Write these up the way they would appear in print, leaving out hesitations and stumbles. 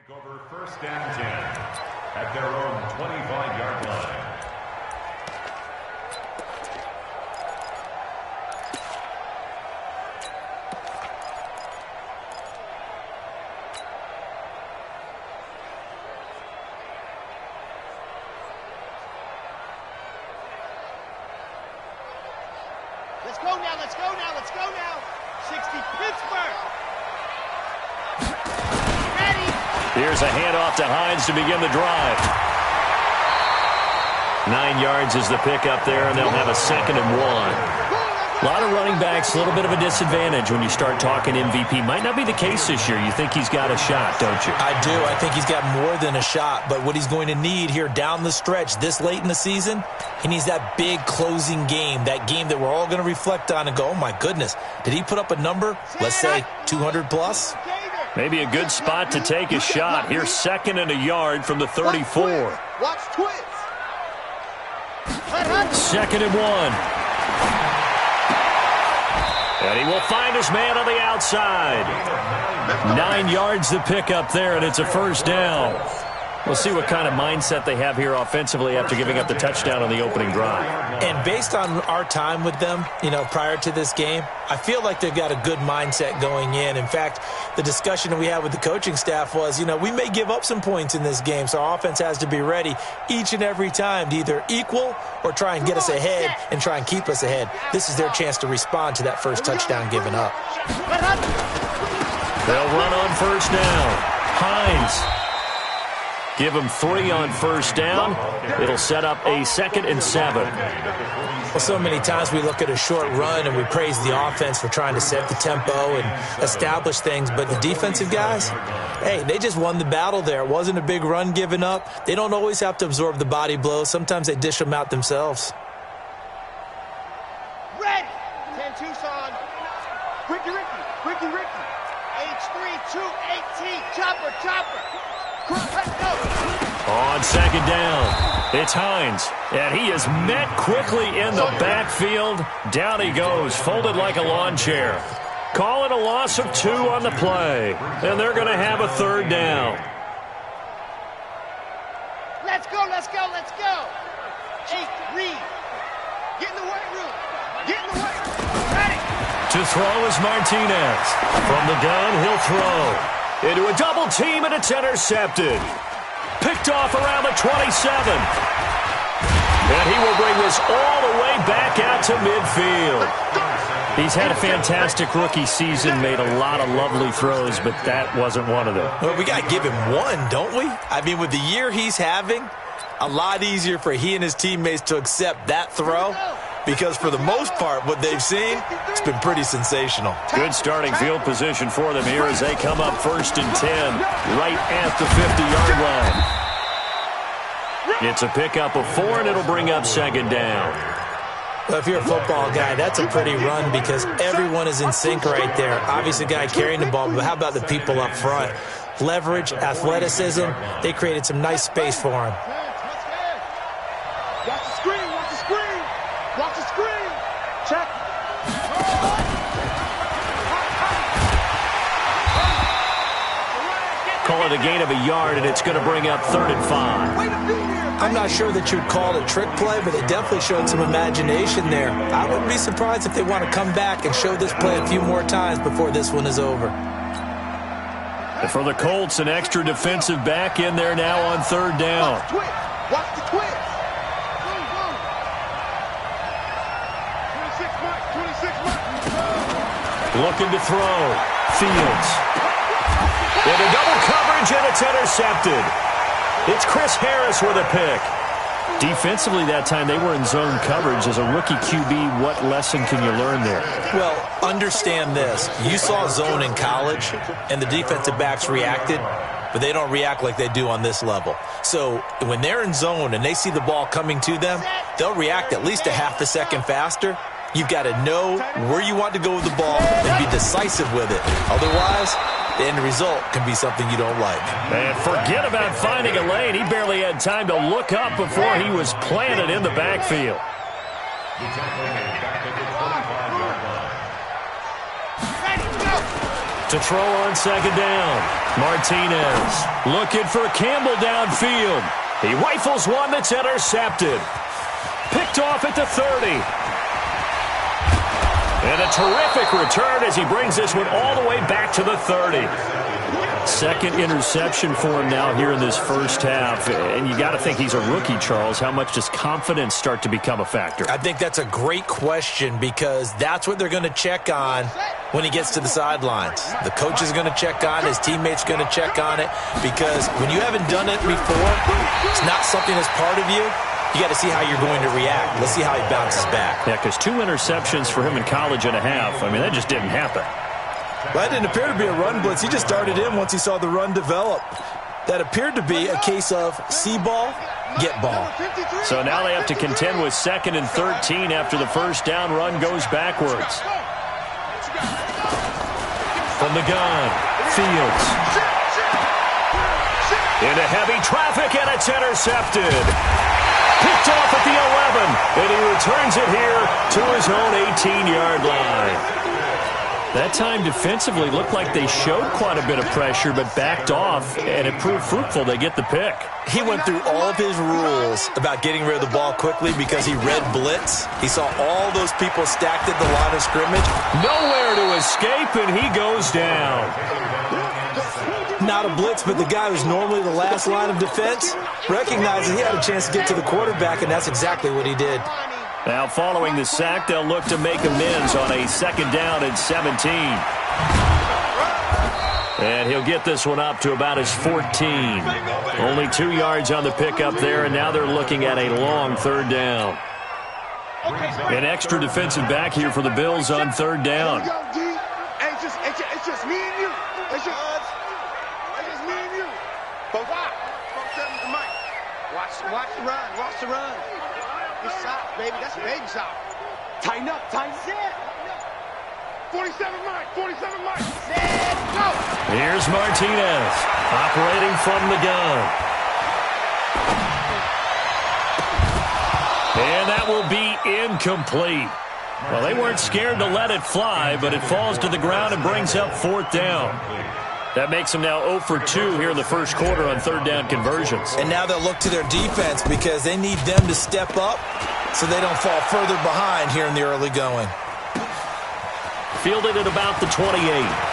Over first and 10 at their own 25-yard line. Let's go now, let's go now, let's go now. 60 Pittsburgh. Here's a handoff to Hines to begin the drive. 9 yards is the pickup there, and they'll have a 2nd and 1. A lot of running backs, a little bit of a disadvantage when you start talking MVP. Might not be the case this year. You think he's got a shot, don't you? I do. I think he's got more than a shot. But what he's going to need here down the stretch this late in the season, he needs that big closing game, that game that we're all going to reflect on and go, oh, my goodness, did he put up a number, let's say 200 plus? Maybe a good spot to take a shot. Here's 2nd and a yard from the 34. Watch twins. 2nd and 1. And he will find his man on the outside. 9 yards to pick up there, and it's a first down. We'll see what kind of mindset they have here offensively after giving up the touchdown on the opening drive. And based on our time with them, prior to this game, I feel like they've got a good mindset going in. In fact, the discussion that we had with the coaching staff was, we may give up some points in this game, so our offense has to be ready each and every time to either equal or try and get us ahead and try and keep us ahead. This is their chance to respond to that first touchdown given up. They'll run on first down. Hines. Give him 3 on first down. It'll set up a 2nd and 7. Well, so many times we look at a short run and we praise the offense for trying to set the tempo and establish things. But the defensive guys, hey, they just won the battle there. It wasn't a big run given up. They don't always have to absorb the body blows. Sometimes they dish them out themselves. Ready. 10 Tucson. Ricky. H3218. Chopper. On 2nd down, it's Hines, and he is met quickly in the backfield. Down he goes, folded like a lawn chair. Call it a loss of 2 on the play, and they're going to have a 3rd down. Let's go. 8, Reed. Get in the weight room. Ready. To throw is Martinez. From the gun, he'll throw. Into a double team, and it's intercepted. Picked off around the 27. And he will bring this all the way back out to midfield. He's had a fantastic rookie season, made a lot of lovely throws, but that wasn't one of them. Well, we got to give him one, don't we? I mean, with the year he's having, a lot easier for he and his teammates to accept that throw. Because for the most part, what they've seen, it's been pretty sensational. Good starting field position for them here as they come up 1st and 10, right at the 50-yard line. It's a pickup of 4, and it'll bring up 2nd down. Well, if you're a football guy, that's a pretty run because everyone is in sync right there. Obviously, the guy carrying the ball, but how about the people up front? Leverage, athleticism, they created some nice space for him. Watch the screen. Check. Call it a gain of a yard, and it's going to bring up 3rd and 5. I'm not sure that you'd call it a trick play, but it definitely showed some imagination there. I wouldn't be surprised if they want to come back and show this play a few more times before this one is over. And for the Colts, an extra defensive back in there now on 3rd down. Watch the twins. Looking to throw. Fields. Into double coverage, and it's intercepted. It's Chris Harris with a pick. Defensively that time, they were in zone coverage. As a rookie QB, what lesson can you learn there? Well, understand this. You saw zone in college, and the defensive backs reacted, but they don't react like they do on this level. So when they're in zone and they see the ball coming to them, they'll react at least a half a second faster. You've got to know where you want to go with the ball and be decisive with it. Otherwise, the end result can be something you don't like. And forget about finding a lane. He barely had time to look up before he was planted in the backfield. To throw on second down. Martinez looking for Campbell downfield. He rifles one that's intercepted. Picked off at the 30. And a terrific return as he brings this one all the way back to the 30. Second interception for him now here in this first half. And you got to think he's a rookie, Charles. How much does confidence start to become a factor? I think that's a great question because that's what they're going to check on when he gets to the sidelines. The coach is going to check on it. His teammates going to check on it because when you haven't done it before, it's not something that's part of you. You got to see how you're going to react. Let's see how he bounces back. Yeah, because 2 interceptions for him in college and a half. I mean, that just didn't happen. Well, that didn't appear to be a run blitz. He just darted in once he saw the run develop. That appeared to be a case of see ball, get ball. So now they have to contend with 2nd and 13 after the first down run goes backwards. From the gun, Fields. Into heavy traffic, and it's intercepted. Picked off at the 11, and he returns it here to his own 18-yard line. That time defensively looked like they showed quite a bit of pressure but backed off, and it proved fruitful. They get the pick. He went through all of his rules about getting rid of the ball quickly because he read blitz. He saw all those people stacked at the line of scrimmage. Nowhere to escape, and he goes down. Not a blitz, but the guy who's normally the last line of defense recognized that he had a chance to get to the quarterback, and that's exactly what he did. Now, following the sack, they'll look to make amends on a 2nd down and 17. And he'll get this one up to about his 14. Only 2 yards on the pickup there, and now they're looking at a long 3rd down. An extra defensive back here for the Bills on 3rd down. It's just me and you. It's just me and you. But watch the run. Watch the run. Good shot, baby. That's a baby shot. Tighten up. Tighten it. 47 Mike. 47 Mike. Set, go. Here's Martinez operating from the gun. And that will be incomplete. Well, they weren't scared to let it fly, but it falls to the ground and brings up 4th down. That makes them now 0 for 2 here in the first quarter on 3rd down conversions. And now they'll look to their defense because they need them to step up so they don't fall further behind here in the early going. Fielded at about the 28.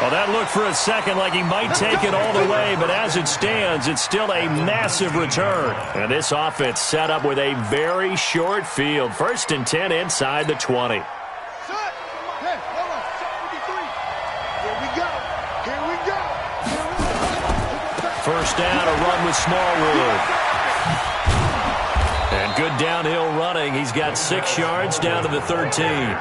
Well, that looked for a second like he might take it all the way, but as it stands, it's still a massive return. And this offense set up with a very short field. 1st and 10 inside the 20. First down, a run with Smallwood. And good downhill running. He's got 6 yards down to the 13.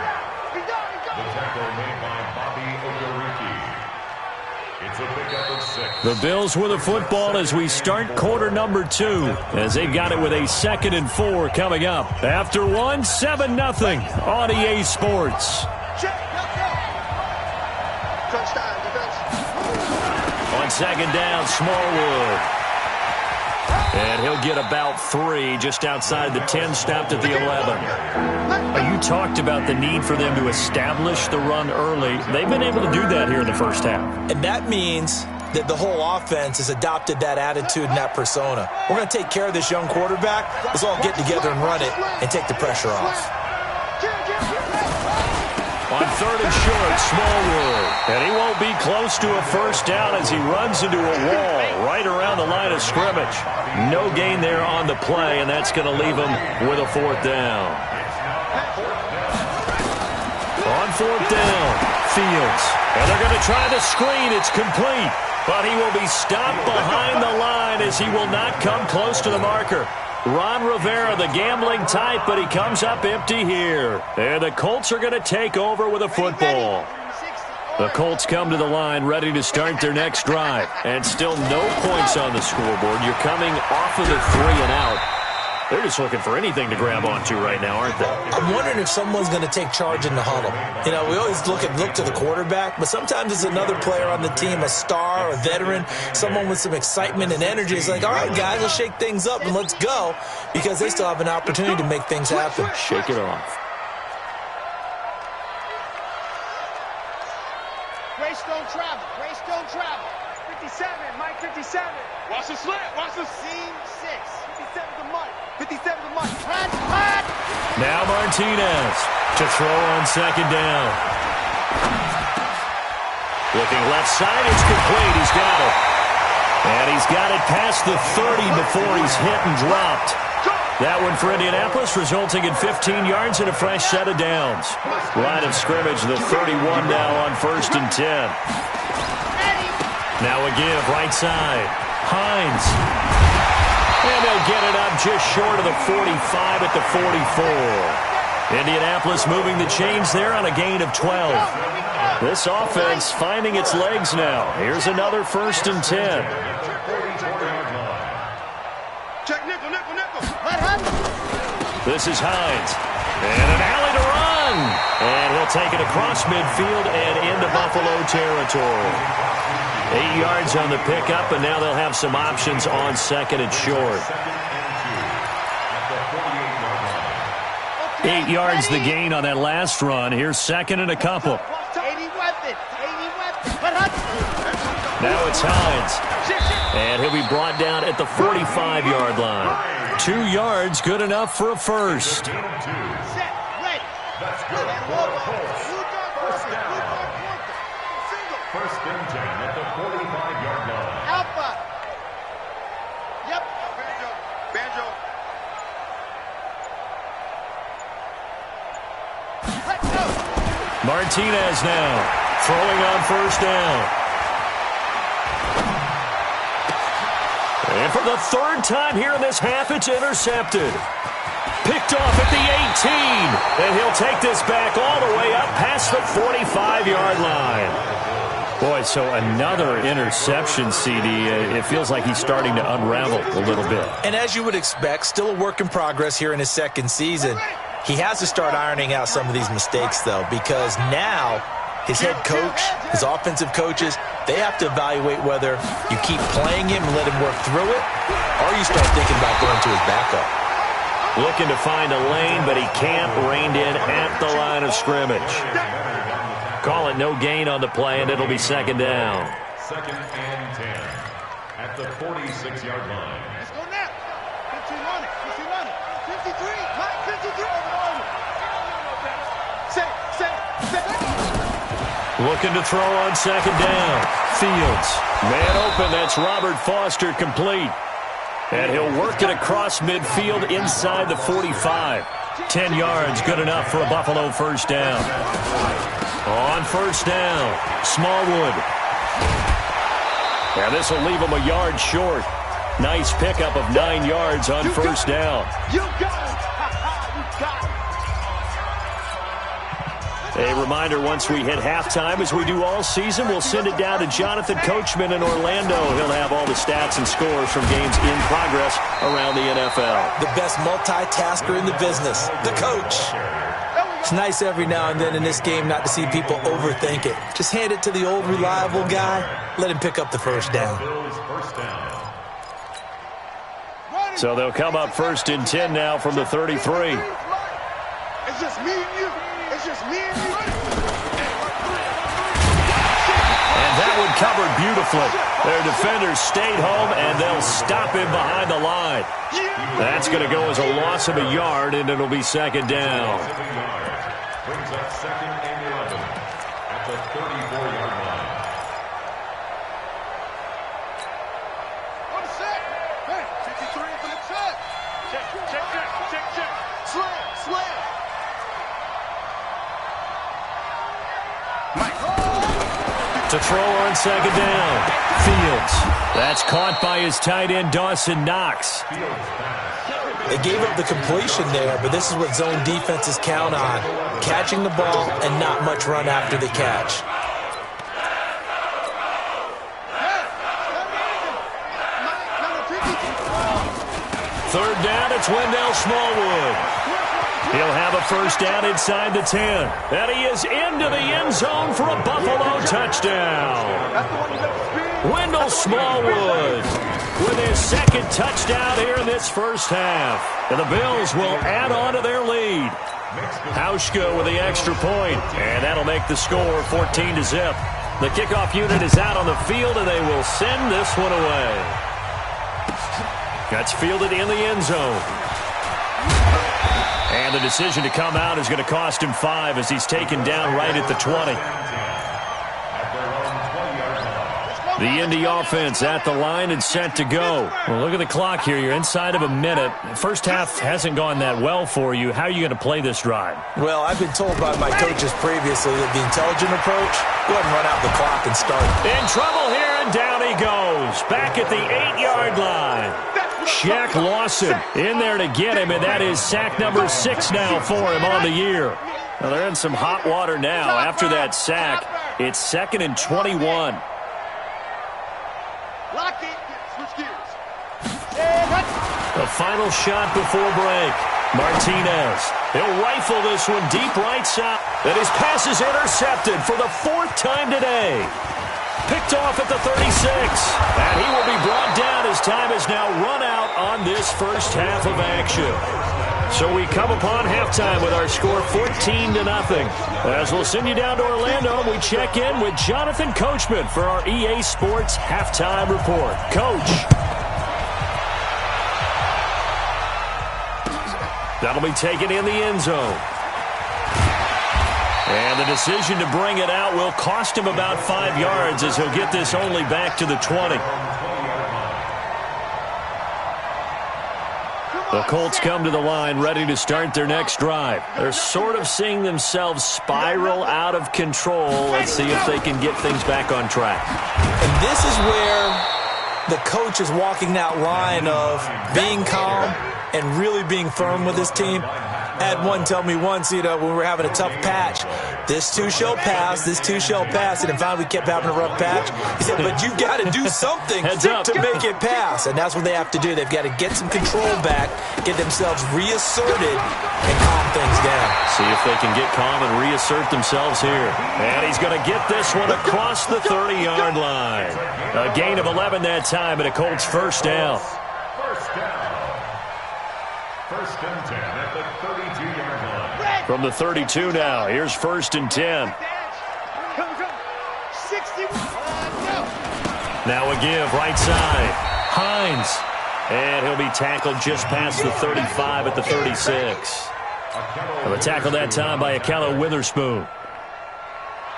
The Bills with the football as we start quarter number 2, as they've got it with a 2nd and 4 coming up. After 1, 7-0 on EA Sports. On 2nd down, Smallwood. And he'll get about 3 just outside the 10, stopped at the 11. You talked about the need for them to establish the run early. They've been able to do that here in the first half. And that means that the whole offense has adopted that attitude and that persona. We're going to take care of this young quarterback. Let's all get together and run it and take the pressure off. On 3rd and short, Smallwood. And he won't be close to a first down as he runs into a wall right around the line of scrimmage. No gain there on the play, and that's going to leave him with a 4th down. On 4th down, Fields. And they're going to try the screen. It's complete. But he will be stopped behind the line as he will not come close to the marker. Ron Rivera, the gambling type, but he comes up empty here. And the Colts are going to take over with a football. The Colts come to the line ready to start their next drive. And still no points on the scoreboard. You're coming off of the 3 and out. They're just looking for anything to grab onto right now, aren't they? I'm wondering if someone's going to take charge in the huddle. You know, we always look to the quarterback, but sometimes it's another player on the team, a star, a veteran, someone with some excitement and energy. It's like, all right, guys, let's shake things up and let's go, because they still have an opportunity to make things happen. Shake it off. Greystone travel. Greystone travel. 57, Mike 57. Watch the slant. Watch the seam 6. 57 to Mike. 57 to Mike. Hot. Now Martinez to throw on second down. Looking left side, it's complete. He's got it. And he's got it past the 30 before he's hit and dropped. That one for Indianapolis, resulting in 15 yards and a fresh set of downs. Line of scrimmage, the 31 now on 1st and 10. Now a give, right side. Hines. And they'll get it up just short of the 45 at the 44. Indianapolis moving the chains there on a gain of 12. This offense finding its legs now. Here's another 1st and 10. Check nickel. This is Hines. And an alley to run. And he'll take it across midfield and into Buffalo territory. 8 yards on the pickup, and now they'll have some options on second and short. 8 yards the gain on that last run. Here's second and a couple. Now it's Hines. And he'll be brought down at the 45-yard line. 2 yards, good enough for a first. Set, ready. That's good for a Colts. First and 10 at the 45-yard line. Alpha. Yep. Banjo. Let's go. Martinez now throwing on first down. And for the 3rd time here in this half, it's intercepted. Picked off at the 18. And he'll take this back all the way up past the 45-yard line. Boy, so another interception, CD. It feels like he's starting to unravel a little bit. And as you would expect, still a work in progress here in his second season. He has to start ironing out some of these mistakes, though, because now his head coach, his offensive coaches, they have to evaluate whether you keep playing him and let him work through it, or you start thinking about going to his backup. Looking to find a lane, but he can't. Reined in at the line of scrimmage. Call it no gain on the play, and it'll be second down. Second and 10 at the 46-yard line. Let's go now. 15 on it. 53. Mike 53. Looking to throw on second down. Fields. Man open. That's Robert Foster complete. And he'll work it across midfield inside the 45. 10 yards, good enough for a Buffalo first down. On first down, Smallwood. And this will leave him a yard short. Nice pickup of 9 yards on first down. You got it. You got it. A reminder, once we hit halftime, as we do all season, we'll send it down to Jonathan Coachman in Orlando. He'll have all the stats and scores from games in progress around the NFL. The best multitasker in the business, the coach. It's nice every now and then in this game not to see people overthink it. Just hand it to the old reliable guy. Let him pick up the first down. So they'll come up 1st and 10 now from the 33. It's just me and you. It's just me and you. And that one covered beautifully. Their defenders stayed home, and they'll stop him behind the line. That's going to go as a loss of a yard, and it'll be second down. Brings up second and 11 at the 34-yard line. On the set. Hey, 53 for the set. Check. Slam. To throw on second down. Fields. That's caught by his tight end, Dawson Knox. They gave up the completion there, but this is what zone defenses count on. Catching the ball and not much run after the catch. third down, it's Wendell Smallwood. He'll have a first down inside the 10. And he is into the end zone for a Buffalo touchdown. Wendell Smallwood with his second touchdown here in this first half. And the Bills will add on to their lead. Hauschka with the extra point, and that'll make the score 14-0. The kickoff unit is out on the field, and they will send this one away. That's fielded in the end zone. And the decision to come out is going to cost him 5 as he's taken down right at the 20. The Indy offense at the line and set to go. Well, look at the clock here. You're inside of a minute. First half hasn't gone that well for you. How are you going to play this drive? Well, I've been told by my coaches previously that the intelligent approach, go ahead and run out the clock and start. In trouble here, and down he goes. Back at the 8-yard line. Shaq Lawson in there to get him, and that is sack number 6 now for him on the year. Well, they're in some hot water now. After that sack, it's 2nd and 21. Lock it. Switch gears. The final shot before break. Martinez. He'll rifle this one deep right side. And his pass is intercepted for the 4th time today. Picked off at the 36. And he will be brought down as time has now run out on this first half of action. So we come upon halftime with our score 14-0. As we'll send you down to Orlando, we check in with Jonathan Coachman for our EA Sports Halftime Report. Coach. That'll be taken in the end zone. And the decision to bring it out will cost him about 5 yards as he'll get this only back to the 20. The Colts come to the line ready to start their next drive. They're sort of seeing themselves spiral out of control. Let's see if they can get things back on track. And this is where the coach is walking that line of being calm and really being firm with his team. I had one tell me once, when we were having a tough patch, this too shall pass, this too shall pass, and finally we kept having a rough patch. He said, but you've got to do something to make it pass, and that's what they have to do. They've got to get some control back, get themselves reasserted, and calm things down. See if they can get calm and reassert themselves here. And he's going to get this one across the 30-yard line. A gain of 11 that time, and a Colts first down. First and 10 at the 32-yard line. From the 32 now, here's 1st and 10. Now a give, right side. Hines. And he'll be tackled just past the 35 at the 36. And the tackle that time by Akello Witherspoon.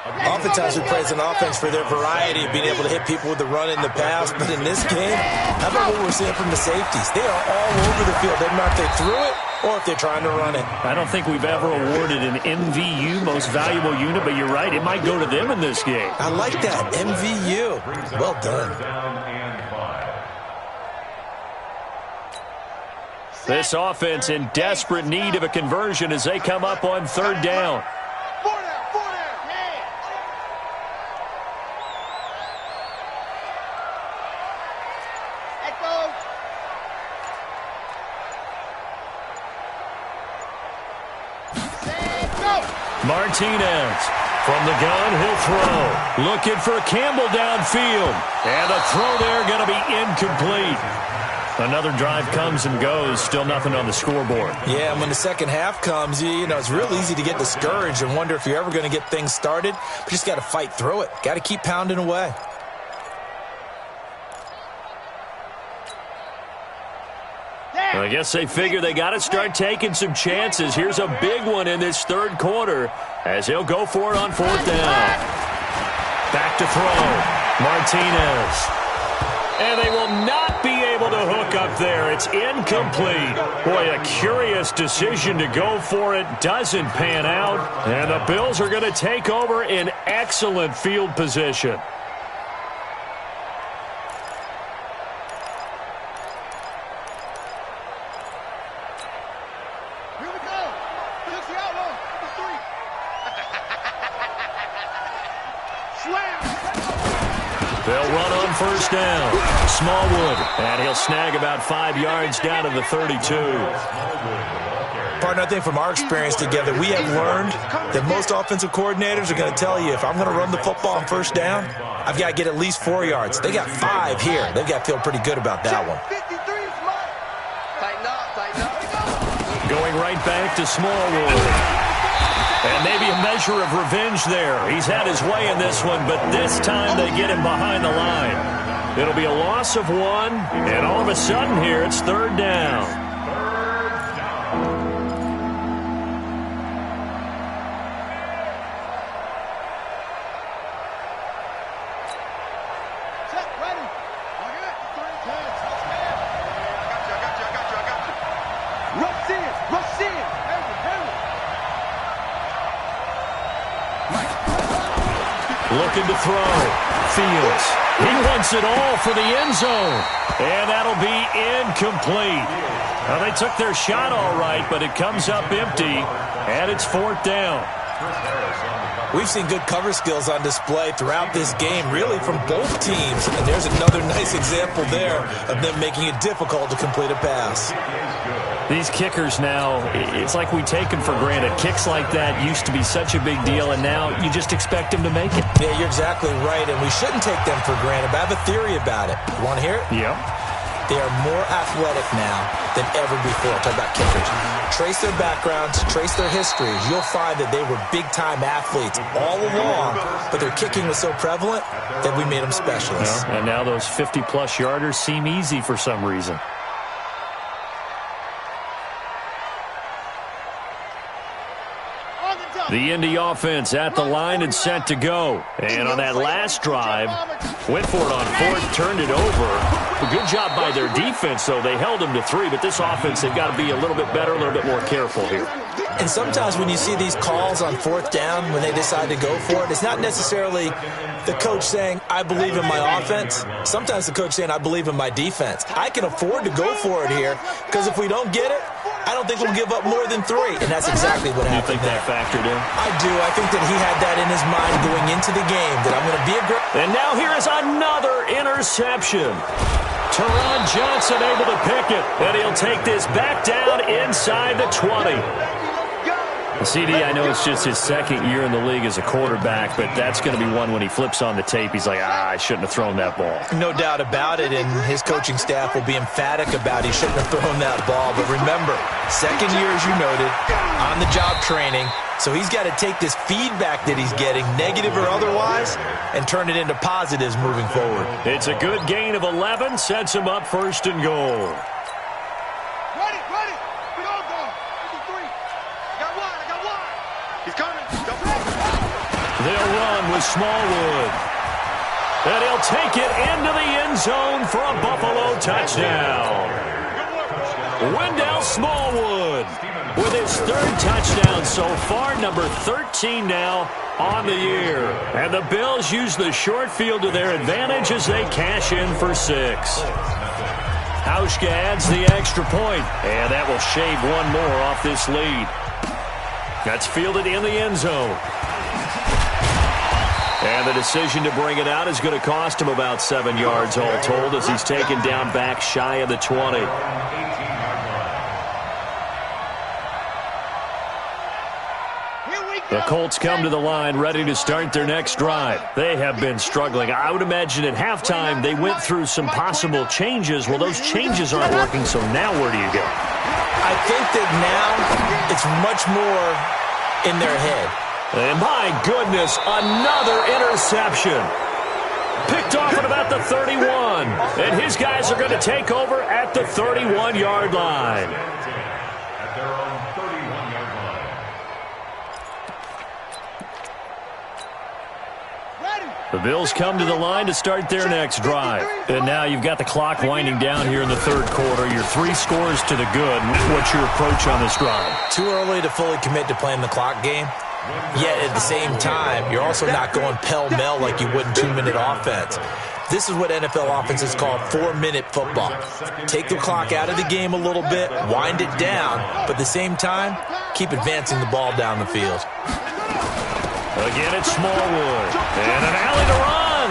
Oftentimes we praise an offense for their variety of being able to hit people with the run in the pass, but in this game, how about what we're seeing from the safeties? They are all over the field. Doesn't matter if they threw it or if they're trying to run it. I don't think we've ever awarded an MVU, most valuable unit, but you're right, it might go to them in this game. I like that, MVU. Well done. This offense in desperate need of a conversion as they come up on 3rd down. Martinez from the gun, he'll throw. Looking for Campbell downfield. And the throw there going to be incomplete. Another drive comes and goes. Still nothing on the scoreboard. Yeah, and when the second half comes, it's real easy to get discouraged and wonder if you're ever going to get things started. But you just got to fight through it. Got to keep pounding away. I guess they figure they got to start taking some chances. Here's a big one in this 3rd quarter as he'll go for it on 4th down. Back to throw. Martinez. And they will not be able to hook up there. It's incomplete. Boy, a curious decision to go for it. Doesn't pan out. And the Bills are going to take over in excellent field position. They'll run on first down. Smallwood, and he'll snag about 5 yards down to the 32. Partner, I think from our experience together, we have learned that most offensive coordinators are going to tell you, if I'm going to run the football on first down, I've got to get at least 4 yards. They got 5 here. They've got to feel pretty good about that one. Going right back to Smallwood. And maybe a measure of revenge there. He's had his way in this one, but this time they get him behind the line. It'll be a loss of 1, and all of a sudden here it's 3rd down. Looking to throw. Fields. He wants it all for the end zone. And that'll be incomplete. Well, they took their shot all right, but it comes up empty, and it's 4th down. We've seen good cover skills on display throughout this game, really from both teams. And there's another nice example there of them making it difficult to complete a pass. These kickers now, it's like we take them for granted. Kicks like that used to be such a big deal, and now you just expect them to make it. Yeah, you're exactly right, and we shouldn't take them for granted, but I have a theory about it. You want to hear it? Yep. They are more athletic now than ever before. Talk about kickers. Trace their backgrounds, trace their histories. You'll find that they were big-time athletes all along, but their kicking was so prevalent that we made them specialists. Yeah, and now those 50-plus yarders seem easy for some reason. The Indy offense at the line and set to go. And on that last drive, went for it on 4th, turned it over. A good job by their defense, though. They held them to 3, but this offense, they've got to be a little bit better, a little bit more careful here. And sometimes when you see these calls on 4th down, when they decide to go for it, it's not necessarily the coach saying, I believe in my offense. Sometimes the coach saying, I believe in my defense. I can afford to go for it here, because if we don't get it, I don't think we'll give up more than 3. And that's exactly what happened there. You think that factored in? I do. I think that he had that in his mind going into the game, that I'm going to be aggressive. And now here is another interception. Teron Johnson able to pick it, and he'll take this back down inside the 20. CD, I know it's just his 2nd year in the league as a quarterback, but that's going to be one when he flips on the tape. He's like, I shouldn't have thrown that ball. No doubt about it, and his coaching staff will be emphatic about he shouldn't have thrown that ball. But remember, 2nd year, as you noted, on-the-job training, so he's got to take this feedback that he's getting, negative or otherwise, and turn it into positives moving forward. It's a good gain of 11, sets him up 1st and goal. They'll run with Smallwood. And he'll take it into the end zone for a Buffalo touchdown. Wendell Smallwood with his 3rd touchdown so far, number 13 now on the year. And the Bills use the short field to their advantage as they cash in for 6. Hauschka adds the extra point, and that will shave 1 more off this lead. That's fielded in the end zone. And the decision to bring it out is going to cost him about 7 yards all told as he's taken down back shy of the 20. The Colts come to the line ready to start their next drive. They have been struggling. I would imagine at halftime they went through some possible changes. Well, those changes aren't working, so now where do you go? I think that now it's much more in their head. And my goodness, another interception. Picked off at about the 31. And his guys are going to take over at the 31-yard line. At their own 31-yard line. The Bills come to the line to start their next drive. And now you've got the clock winding down here in the 3rd quarter. You're 3 scores to the good. What's your approach on this drive? Too early to fully commit to playing the clock game. Yet at the same time, you're also not going pell-mell like you would in 2-minute offense. This is what NFL offenses call 4-minute football. Take the clock out of the game a little bit, wind it down, but at the same time, keep advancing the ball down the field. Again, it's Smallwood. And an alley to run.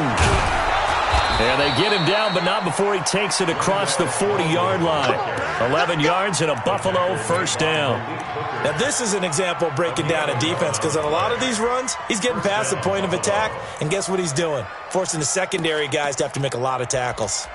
And they get him down, but not before he takes it across the 40-yard line. 11 yards and a Buffalo first down. Now, this is an example of breaking down a defense, because on a lot of these runs, he's getting past the point of attack, and guess what he's doing? Forcing the secondary guys to have to make a lot of tackles.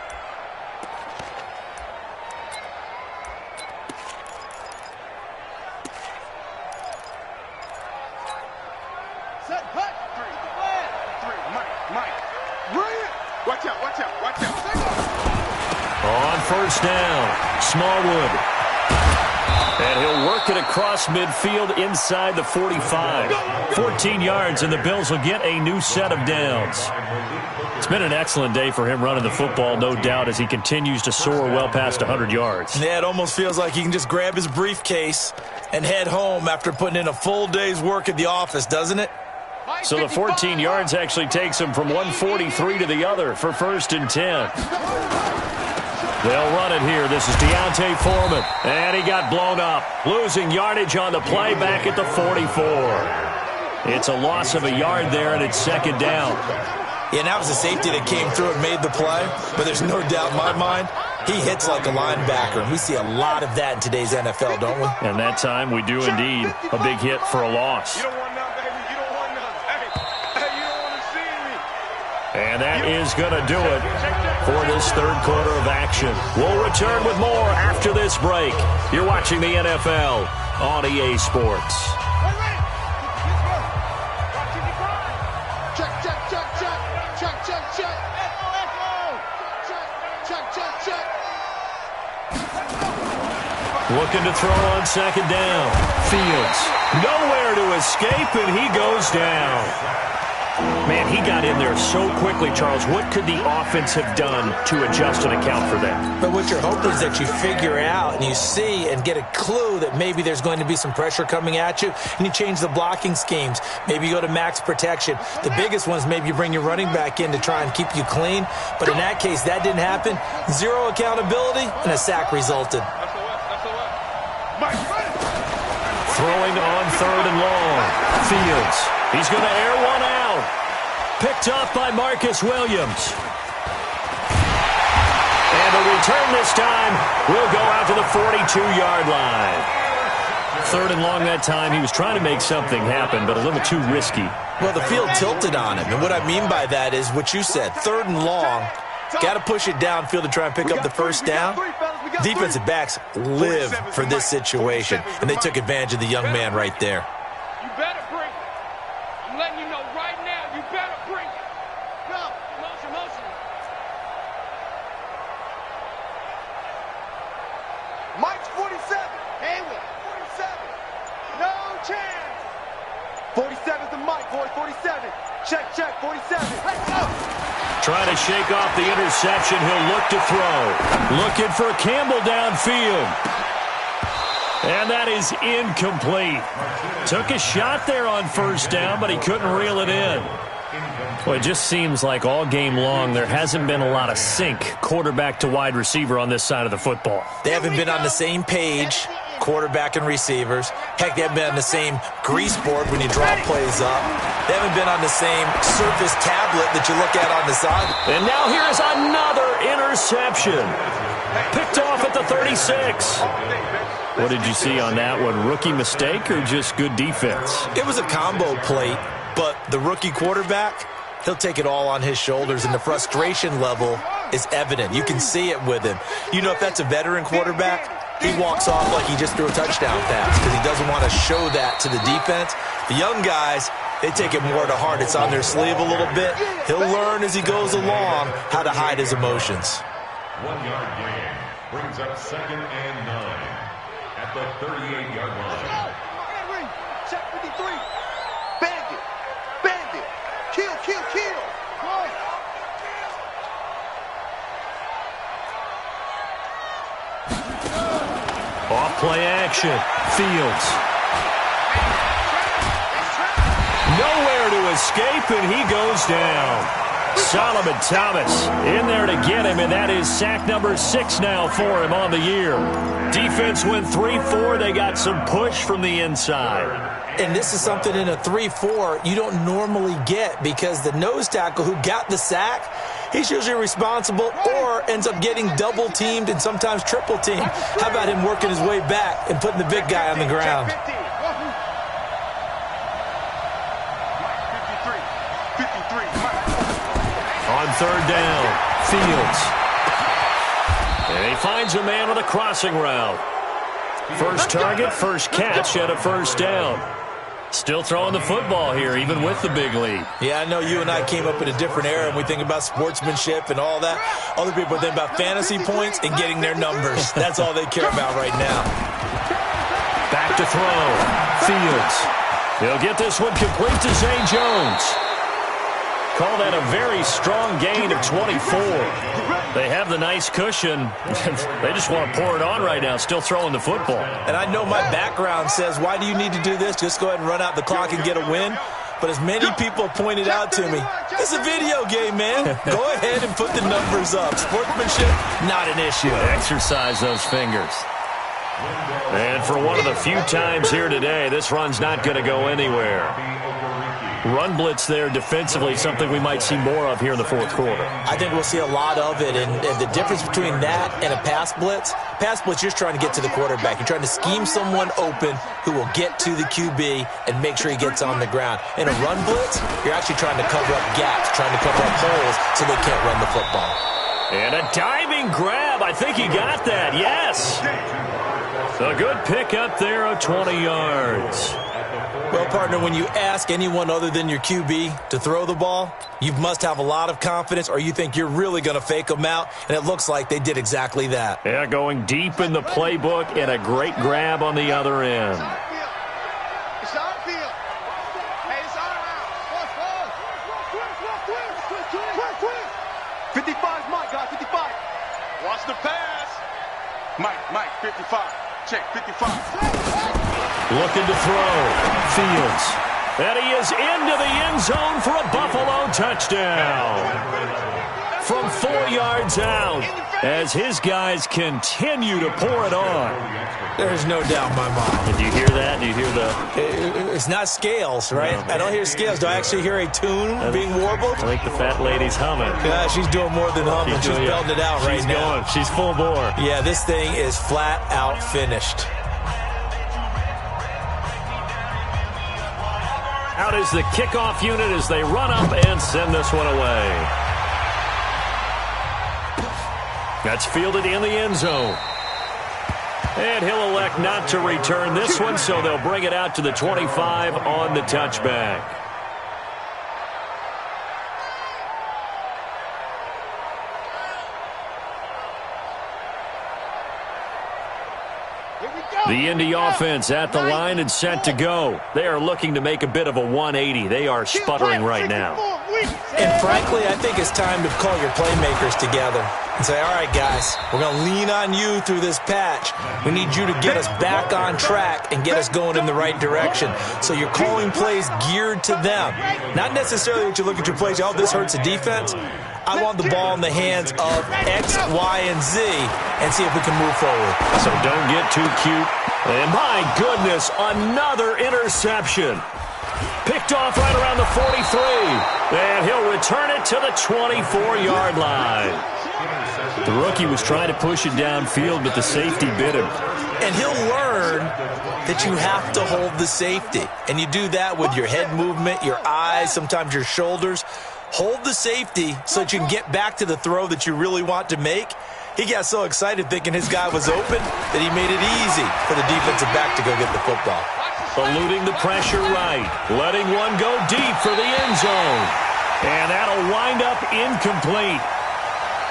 On first down, Smallwood. And he'll work it across midfield inside the 45. 14 yards, and the Bills will get a new set of downs. It's been an excellent day for him running the football, no doubt, as he continues to soar well past 100 yards. Yeah, it almost feels like he can just grab his briefcase and head home after putting in a full day's work at the office, doesn't it? So the 14 yards actually takes him from 143 to the other for 1st and 10. They'll run it here. This is Deontay Foreman. And he got blown up. Losing yardage on the play back at the 44. It's a loss of a yard there, and it's 2nd down. Yeah, and that was a safety that came through and made the play. But there's no doubt in my mind, he hits like a linebacker. And we see a lot of that in today's NFL, don't we? And that time we do indeed. A big hit for a loss. You don't want none, baby. You don't want none. Hey, you don't want to see me. And that is going to do it for this 3rd quarter of action. We'll return with more after this break. You're watching the NFL on EA Sports. Check, check, check, check. Check, check, check. Check, check, check. Looking to throw on 2nd down. Fields nowhere to escape, and he goes down. Man, he got in there so quickly, Charles. What could the offense have done to adjust and account for that? But what you're hoping is that you figure out and you see and get a clue that maybe there's going to be some pressure coming at you, and you change the blocking schemes. Maybe you go to max protection. The biggest one is maybe you bring your running back in to try and keep you clean. But in that case, that didn't happen. 0 accountability, and a sack resulted. Throwing on 3rd and long. Fields. He's going to air one out. Picked off by Marcus Williams. And the return this time will go out to the 42-yard line. 3rd and long that time. He was trying to make something happen, but a little too risky. Well, the field tilted on him. And what I mean by that is what you said. 3rd and long. Got to push it downfield to try and pick up the first down. Defensive backs live for this situation, and they took advantage of the young man right there. You better bring it. I'm letting you know right now, you better bring it. Go. Motion. Mike's 47. Hayward, 47. No chance. 47's the Mike, boys. 47. Check, 47. Let's go. Trying to shake off the interception. He'll look to throw. Looking for Campbell downfield. And that is incomplete. Took a shot there on 1st down, but he couldn't reel it in. Well, it just seems like all game long there hasn't been a lot of sync quarterback to wide receiver on this side of the football. They haven't been on the same page, quarterback and receivers. Heck, they haven't been on the same grease board when you draw plays up. They haven't been on the same surface tablet that you look at on the side. And now here's another interception. Picked off at the 36. What did you see on that one? Rookie mistake or just good defense? It was a combo plate, but the rookie quarterback, he'll take it all on his shoulders, and the frustration level is evident. You can see it with him. You know, if that's a veteran quarterback, he walks off like he just threw a touchdown pass because he doesn't want to show that to the defense. The young guys, they take it more to heart. It's on their sleeve a little bit. He'll learn as he goes along how to hide his emotions. 1-yard gain brings up 2nd and 9 at the 38-yard line. Check 53. Bandit. Kill. Off play action. Fields. Nowhere to escape, and he goes down. Solomon Thomas in there to get him, and that is sack number 6 now for him on the year. Defense went 3-4. They got some push from the inside. And this is something in a 3-4 you don't normally get because the nose tackle who got the sack, he's usually responsible or ends up getting double-teamed and sometimes triple-teamed. How about him working his way back and putting the big guy on the ground? On third down, Fields. And he finds a man with a crossing route. First target, first catch, and a first down. Still throwing the football here, even with the big lead. Yeah, I know you and I came up in a different era, and we think about sportsmanship and all that. Other people think about fantasy points and getting their numbers. That's all they care about right now. Back to throw. Fields. He'll get this one complete to Zay Jones. Call that a very strong gain of 24. They have the nice cushion. They just want to pour it on right now, still throwing the football. And I know my background says, why do you need to do this? Just go ahead and run out the clock and get a win. But as many people pointed out to me, it's a video game, man. Go ahead and put the numbers up. Sportsmanship, not an issue. Exercise those fingers. And for one of the few times here today, this run's not going to go anywhere. Run blitz there defensively, something we might see more of here in the fourth quarter. I think we'll see a lot of it, and the difference between that and a pass blitz, you're just trying to get to the quarterback. You're trying to scheme someone open who will get to the QB and make sure he gets on the ground. In a run blitz, you're actually trying to cover up gaps, trying to cover up holes so they can't run the football. And a diving grab. I think he got that. Yes. A good pickup there of 20 yards. Well, partner, when you ask anyone other than your QB to throw the ball, you must have a lot of confidence or you think you're really going to fake them out, and it looks like they did exactly that. Yeah, going deep in the playbook and a great grab on the other end. It's our field. Hey, it's our house. 55's Mike, guys, 55. Watch the pass. Mike, 55. Check, 55. Looking to throw. Fields. And he is into the end zone for a Buffalo touchdown. From 4 yards out, as his guys continue to pour it on. There's no doubt in my mind. Did you hear that? Do you hear the... It's not scales, right? No. I don't hear scales. Do I actually hear a tune being warbled? I think the fat lady's humming. Yeah, she's doing more than humming. She's belting it out right now. She's full bore. Yeah, this thing is flat out finished. Out is the kickoff unit as they run up and send this one away. That's fielded in the end zone. And he'll elect not to return this one, so they'll bring it out to the 25 on the touchback. The Indy offense at the line and set to go. They are looking to make a bit of a 180. They are sputtering right now. And frankly, I think it's time to call your playmakers together and say, all right, guys, we're going to lean on you through this patch. We need you to get us back on track and get us going in the right direction. So you're calling plays geared to them. Not necessarily that you look at your plays, oh, this hurts the defense. I want the ball in the hands of X, Y, and Z and see if we can move forward. So don't get too cute. And my goodness, another interception. Picked off right around the 43. And he'll return it to the 24-yard line. The rookie was trying to push it downfield, but the safety bit him. And he'll learn that you have to hold the safety. And you do that with your head movement, your eyes, sometimes your shoulders. Hold the safety so that you can get back to the throw that you really want to make. He got so excited thinking his guy was open that he made it easy for the defensive back to go get the football. Eluding the pressure right. Letting one go deep for the end zone. And that'll wind up incomplete.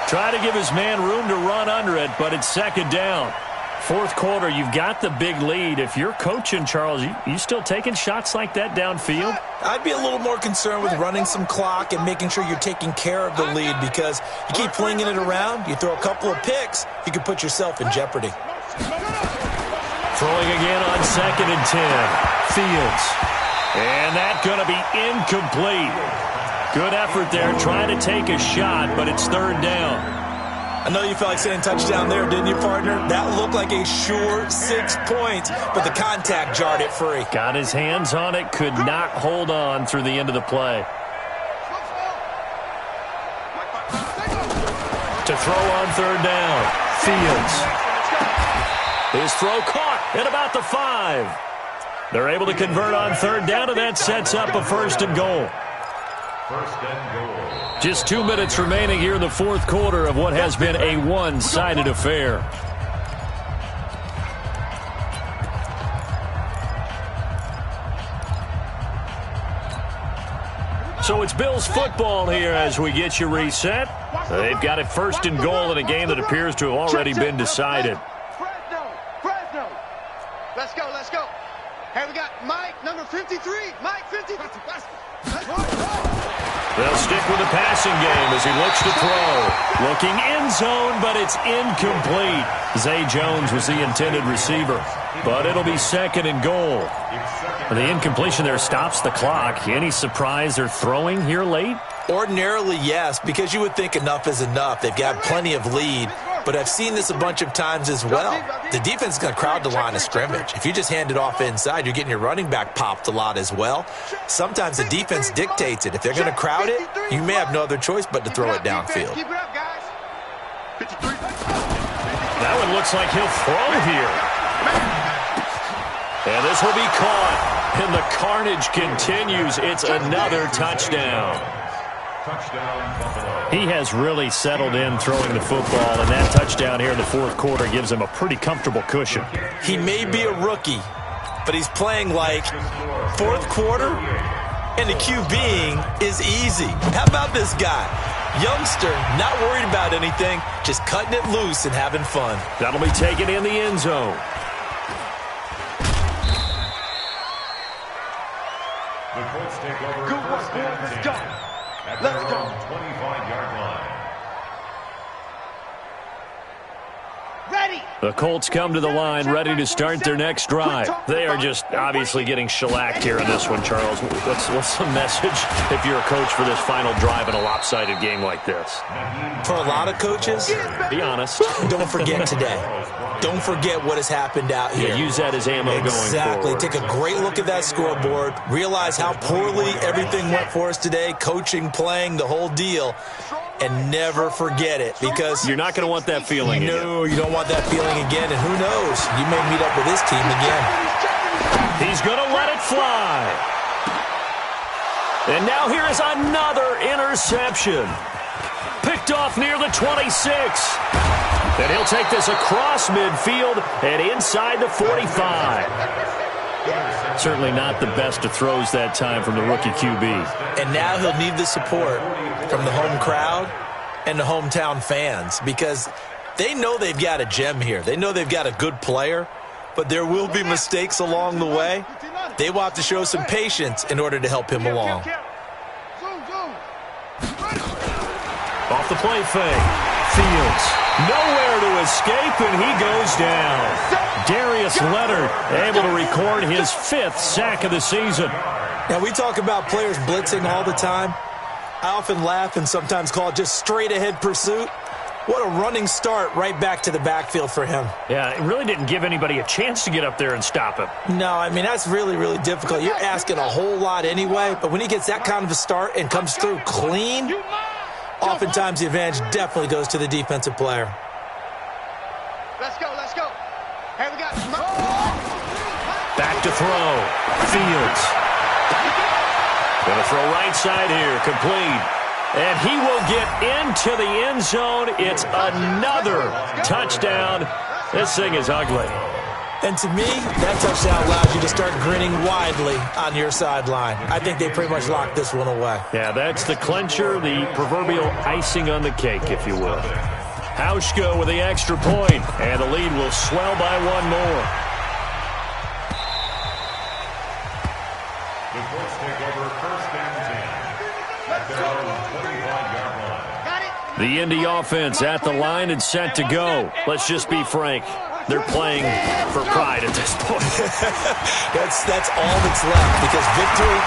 Try to give his man room to run under it, but it's second down. Fourth quarter, you've got the big lead. If you're coaching, Charles, you still taking shots like that downfield? I'd be a little more concerned with running some clock and making sure you're taking care of the lead, because you keep flinging it around, you throw a couple of picks, you could put yourself in jeopardy. Throwing again on 2nd and 10. Fields. And that's going to be incomplete. Good effort there, trying to take a shot, but it's third down. I know you felt like saying touchdown there, didn't you, partner? That looked like a sure 6 points, but the contact jarred it free. Got his hands on it, could not hold on through the end of the play. To throw on third down. Fields. His throw caught at about the 5. They're able to convert on third down, and that sets up a first and goal. First and goal. Just 2 minutes remaining here in the fourth quarter of what has been a one-sided affair. So it's Bills football here as we get you reset. They've got it first and goal in a game that appears to have already been decided. Fresno. Let's go, let's go. Hey, we got Mike, number 53. Mike, 53. They'll stick with the passing game as he looks to throw. Looking end zone, but it's incomplete. Zay Jones was the intended receiver, but it'll be second and goal. The incompletion there stops the clock. Any surprise they're throwing here late? Ordinarily, yes, because you would think enough is enough. They've got plenty of lead, but I've seen this a bunch of times as well. The defense is going to crowd the line of scrimmage. If you just hand it off inside, you're getting your running back popped a lot as well. Sometimes the defense dictates it. If they're going to crowd it, you may have no other choice but to throw it downfield. That one looks like he'll throw here. And this will be caught. And the carnage continues. It's another touchdown. He has really settled in throwing the football, and that touchdown here in the fourth quarter gives him a pretty comfortable cushion. He may be a rookie, but he's playing like fourth quarter, and the QBing is easy. How about this guy? Youngster, not worried about anything, just cutting it loose and having fun. That'll be taken in the end zone. The Colts take over Good work, first boys. and Let's 10 go. at Let's their go. own 25-yard line. Ready. The Colts come to the line ready to start their next drive. They are just obviously getting shellacked here in this one, Charles. What's the message if you're a coach for this final drive in a lopsided game like this? For a lot of coaches, Be honest. don't forget today. Don't forget what has happened out here. Yeah, use that as ammo going forward. Exactly. Take a great look at that scoreboard. Realize how poorly everything went for us today. Coaching, playing, the whole deal. And never forget it, because You're not going to want that feeling again. no, you don't want that feeling again. And who knows? You may meet up with this team again. He's going to let it fly. And now here is another interception. Picked off near the 26. And he'll take this across midfield and inside the 45. Certainly not the best of throws that time from the rookie QB. And now he'll need the support from the home crowd and the hometown fans, because they know they've got a gem here. They know they've got a good player, but there will be mistakes along the way. They will have to show some patience in order to help him along. Off the play fake. Fields. Nowhere to escape, and he goes down. Darius Leonard able to record his 5th sack of the season. Now, we talk about players blitzing all the time. I often laugh and sometimes call it just straight-ahead pursuit. What a running start right back to the backfield for him. Yeah, it really didn't give anybody a chance to get up there and stop him. No, I mean, that's really, really difficult. You're asking a whole lot anyway, but when he gets that kind of a start and comes through clean, oftentimes the advantage definitely goes to the defensive player. Let's go, let's go. Hey, we got Back to throw. Fields. Going to throw right side here. Complete. And he will get into the end zone. It's another touchdown. This thing is ugly. And to me, that touchdown allows you to start grinning widely on your sideline. I think they pretty much locked this one away. Yeah, that's the clincher, the proverbial icing on the cake, if you will. Hauschka with the extra point, and the lead will swell by one more. The Colts take over first and 10 at their own 25-yard line. Got it. The Indy offense at the line and set to go. Let's just be frank. They're playing for pride at this point. That's all that's left, because victory,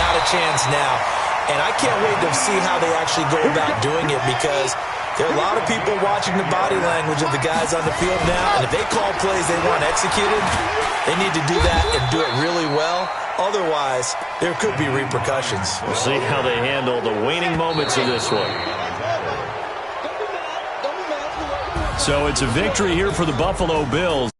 not a chance now. And I can't wait to see how they actually go about doing it, because there are a lot of people watching the body language of the guys on the field now, and if they call plays they want executed, they need to do that and do it really well. Otherwise, there could be repercussions. We'll see how they handle the waning moments of this one. So it's a victory here for the Buffalo Bills.